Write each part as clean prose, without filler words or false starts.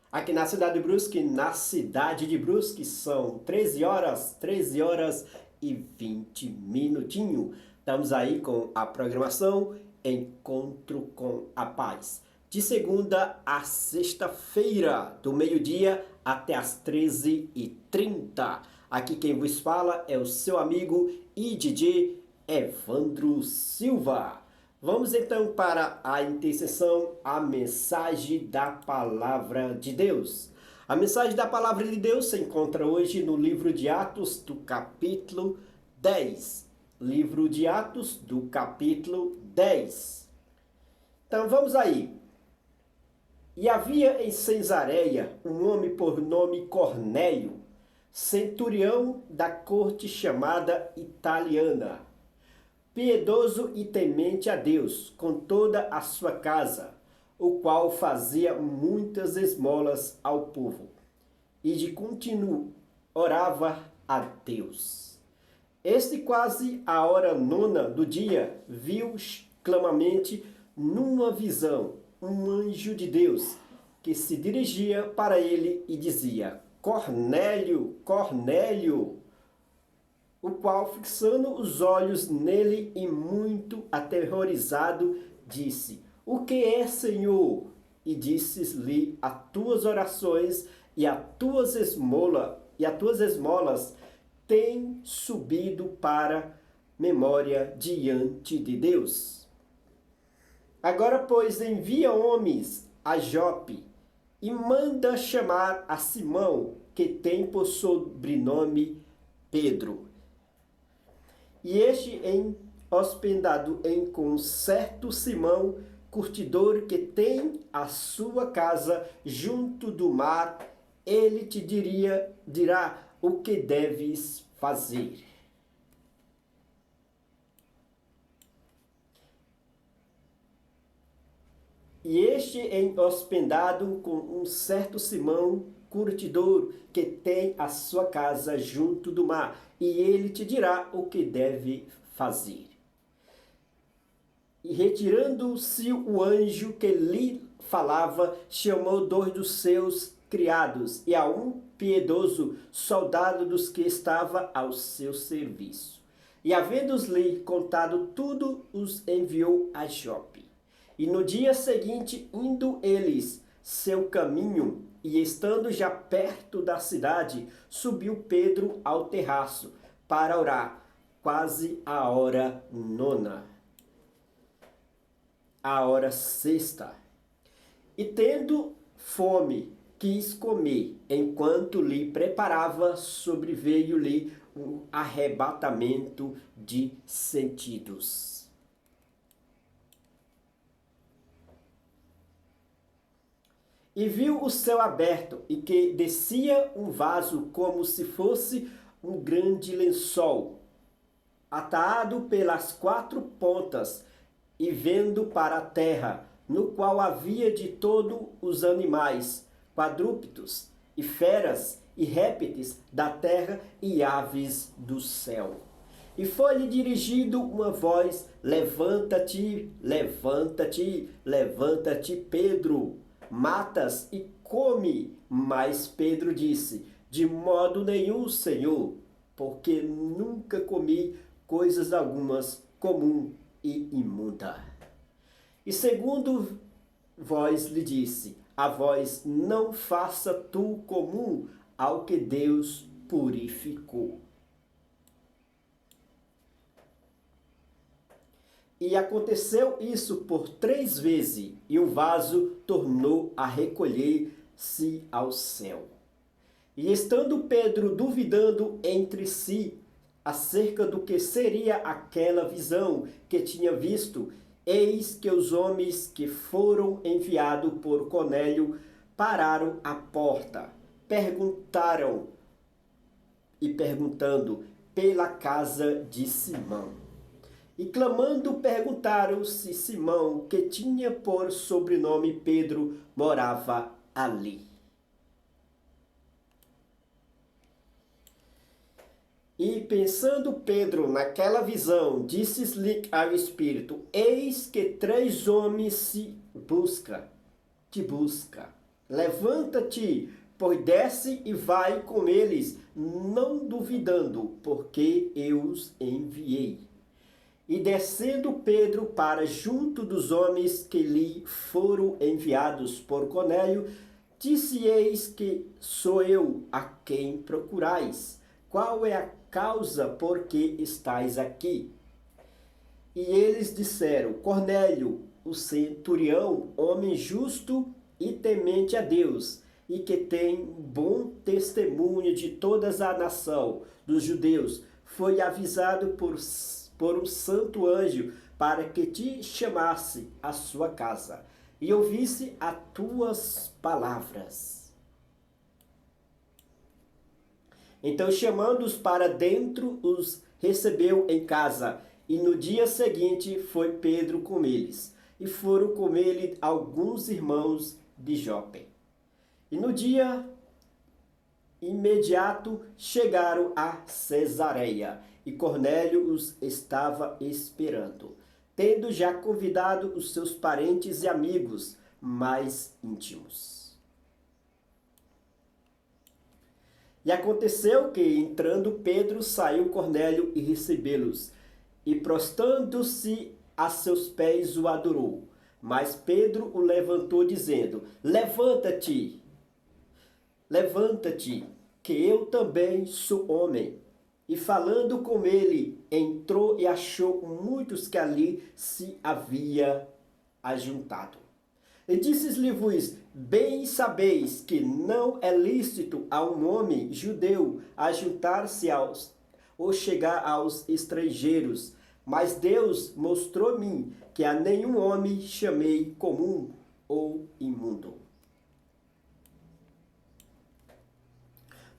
Aqui na cidade de Brusque, são 13 horas e 20 minutinhos. Estamos aí com a programação Encontro com a Paz. De segunda a sexta-feira, do meio-dia até as 13h30. Aqui quem vos fala é o seu amigo e DJ Evandro Silva. Vamos então para a intercessão, a mensagem da Palavra de Deus. A mensagem da Palavra de Deus se encontra hoje no livro de Atos, do capítulo 10. Livro de Atos, do capítulo 10. Então vamos aí. E havia em Cesareia um homem por nome Cornélio, centurião da corte chamada Italiana, piedoso e temente a Deus com toda a sua casa, o qual fazia muitas esmolas ao povo, e de contínuo orava a Deus. Este quase a hora nona do dia, viu claramente numa visão um anjo de Deus, que se dirigia para ele e dizia: Cornélio, Cornélio! O qual, fixando os olhos nele e muito aterrorizado, disse: O que é, Senhor? E disse-lhe: As tuas orações e as tuas esmolas têm subido para memória diante de Deus. Agora, pois, envia homens a Jope e manda chamar a Simão, que tem por sobrenome Pedro. E este hospedado com certo Simão, curtidor, que tem a sua casa junto do mar, ele te dirá o que deves fazer. E este hospedado com um certo Simão, curtidor, que tem a sua casa junto do mar, e ele te dirá o que deve fazer. E retirando-se o anjo que lhe falava, chamou dois dos seus criados e a um piedoso soldado dos que estava ao seu serviço. E havendo-lhe contado tudo, os enviou a Jope. E no dia seguinte, indo eles seu caminho, e estando já perto da cidade, subiu Pedro ao terraço para orar, quase a hora nona, a hora sexta. E tendo fome, quis comer. Enquanto lhe preparava, sobreveio-lhe um arrebatamento de sentidos. E viu o céu aberto, e que descia um vaso como se fosse um grande lençol, atado pelas quatro pontas, e vendo para a terra, no qual havia de todos os animais, quadrúpedos, e feras, e répteis da terra, e aves do céu. E foi-lhe dirigido uma voz: Levanta-te, levanta-te, levanta-te, Pedro, matas e come. Mas Pedro disse: De modo nenhum, Senhor, porque nunca comi coisas algumas comum e imunda. E segundo voz lhe disse: A voz: Não faça tu comum ao que Deus purificou. E aconteceu isso por 3 vezes, e o vaso tornou a recolher-se ao céu. E estando Pedro duvidando entre si acerca do que seria aquela visão que tinha visto, eis que os homens que foram enviados por Cornélio pararam à porta, perguntando pela casa de Simão. E clamando perguntaram se Simão, que tinha por sobrenome Pedro, morava ali. E pensando Pedro naquela visão, disse-lhe ao Espírito: Eis que 3 homens te busca. Levanta-te, pois desce e vai com eles, não duvidando, porque eu os enviei. E descendo Pedro para junto dos homens que lhe foram enviados por Cornélio, disse: Eis que sou eu a quem procurais. Qual é a causa por que estáis aqui? E eles disseram: Cornélio, o centurião, homem justo e temente a Deus, e que tem bom testemunho de toda a nação dos judeus, foi avisado por um santo anjo para que te chamasse à sua casa e ouvisse as tuas palavras. Então, chamando-os para dentro, os recebeu em casa, e no dia seguinte foi Pedro com eles, e foram com ele alguns irmãos de Jope. E no dia imediato chegaram a Cesareia, e Cornélio os estava esperando, tendo já convidado os seus parentes e amigos mais íntimos. E aconteceu que, entrando Pedro, saiu Cornélio e recebê-los, e prostrando-se a seus pés o adorou. Mas Pedro o levantou, dizendo: Levanta-te, levanta-te, que eu também sou homem. E falando com ele, entrou e achou muitos que ali se havia ajuntado. E disse-lhes: Bem sabeis que não é lícito a um homem judeu ajuntar-se ou chegar aos estrangeiros, mas Deus mostrou-me que a nenhum homem chamei comum ou imundo.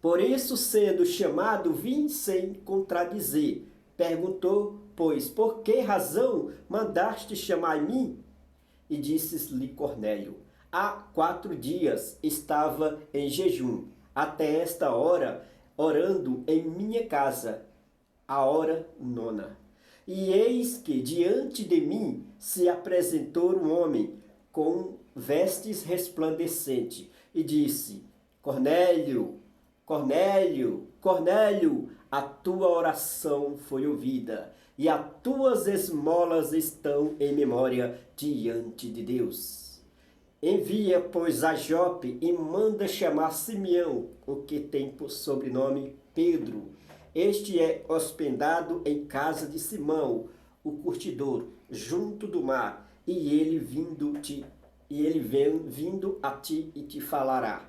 Por isso, sendo chamado, vim sem contradizer. Perguntou, pois, por que razão mandaste chamar-me? E disse-lhe Cornélio: Há 4 dias estava em jejum, até esta hora, orando em minha casa, a hora 9. E eis que diante de mim se apresentou um homem com vestes resplandecentes, e disse: Cornélio, Cornélio, Cornélio, a tua oração foi ouvida, e as tuas esmolas estão em memória diante de Deus. Envia, pois, a Jope e manda chamar Simeão, o que tem por sobrenome Pedro. Este é hospedado em casa de Simão, o curtidor, junto do mar, e ele vem vindo a ti e te falará.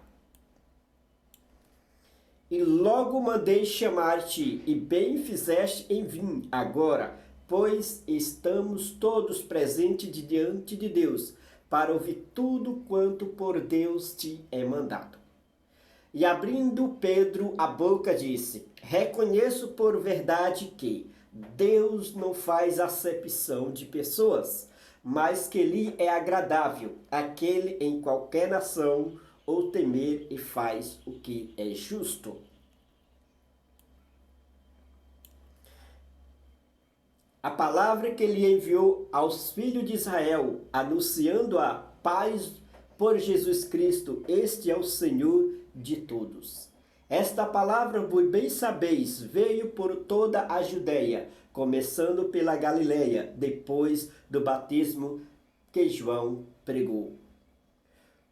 E logo mandei chamar-te, e bem fizeste em vir agora, pois estamos todos presentes diante de Deus, para ouvir tudo quanto por Deus te é mandado. E abrindo Pedro a boca, disse: Reconheço por verdade que Deus não faz acepção de pessoas, mas que lhe é agradável aquele em qualquer nação ou temer e faz o que é justo. A palavra que ele enviou aos filhos de Israel, anunciando a paz por Jesus Cristo, este é o Senhor de todos. Esta palavra, vos bem sabeis, veio por toda a Judéia, começando pela Galileia, depois do batismo que João pregou.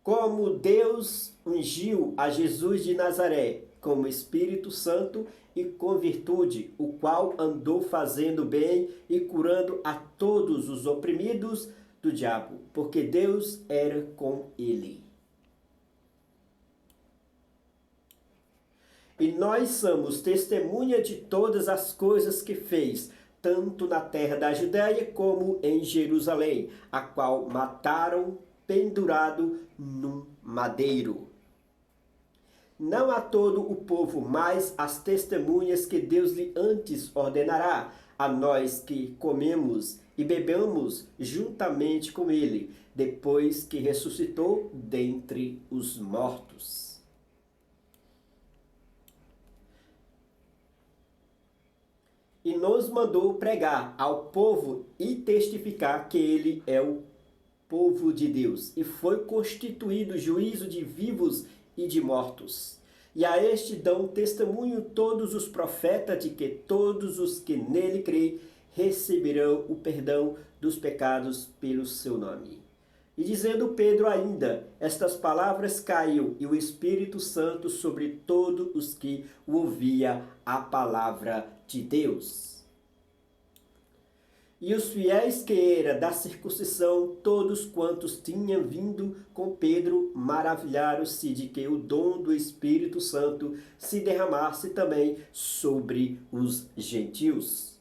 Como Deus ungiu a Jesus de Nazaré com o Espírito Santo e com virtude, o qual andou fazendo bem e curando a todos os oprimidos do diabo, porque Deus era com ele. E nós somos testemunha de todas as coisas que fez, tanto na terra da Judéia como em Jerusalém, a qual mataram pendurado num madeiro. Não a todo o povo, mas as testemunhas que Deus lhe antes ordenará, a nós que comemos e bebemos juntamente com ele, depois que ressuscitou dentre os mortos. E nos mandou pregar ao povo e testificar que ele é o povo de Deus, e foi constituído juízo de vivos e de mortos. E a este dão testemunho todos os profetas de que todos os que nele creem receberão o perdão dos pecados pelo seu nome. E dizendo Pedro ainda, estas palavras caiu e o Espírito Santo sobre todos os que ouvia a palavra de Deus. E os fiéis que era da circuncisão, todos quantos tinham vindo com Pedro, maravilharam-se de que o dom do Espírito Santo se derramasse também sobre os gentios.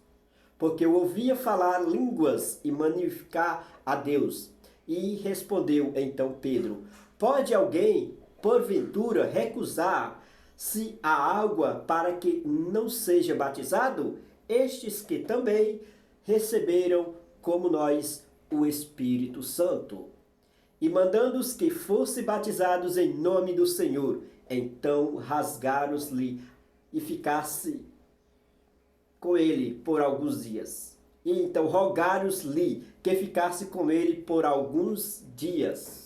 Porque eu ouvia falar línguas e magnificar a Deus. E respondeu então Pedro, pode alguém, porventura, recusar-se a água para que não seja batizado? Estes que também receberam, como nós, o Espírito Santo. E mandando-os que fossem batizados em nome do Senhor, então rasgaram-lhe e ficasse com ele por alguns dias. E então rogaram-lhe que ficasse com ele por alguns dias.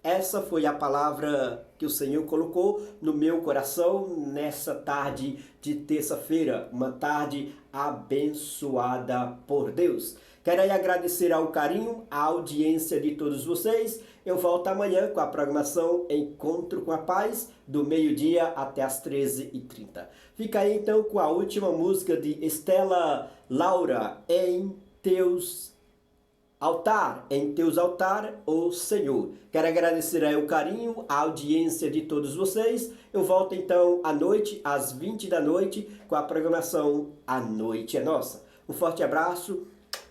Essa foi a palavra que o Senhor colocou no meu coração nessa tarde de terça-feira, uma tarde abençoada por Deus. Quero aí agradecer ao carinho, à audiência de todos vocês. Eu volto amanhã com a programação Encontro com a Paz, do meio-dia até as 13h30. Fica aí então com a última música de Estela Laura, Em Teus Altar, em Teus altar, ó Senhor. Quero agradecer aí o carinho, a audiência de todos vocês. Eu volto então à noite, às 20 da noite, com a programação A Noite é Nossa. Um forte abraço,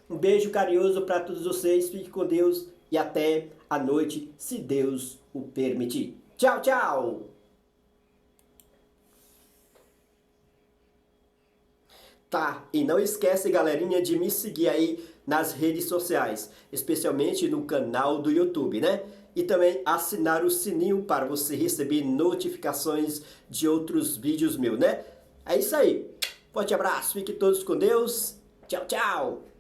um beijo carinhoso para todos vocês. Fique com Deus e até a noite, se Deus o permitir. Tchau, tchau! Tá, e não esquece, galerinha, de me seguir aí nas redes sociais, especialmente no canal do YouTube, né? E também assinar o sininho para você receber notificações de outros vídeos meus, né? É isso aí. Forte abraço, fiquem todos com Deus. Tchau, tchau!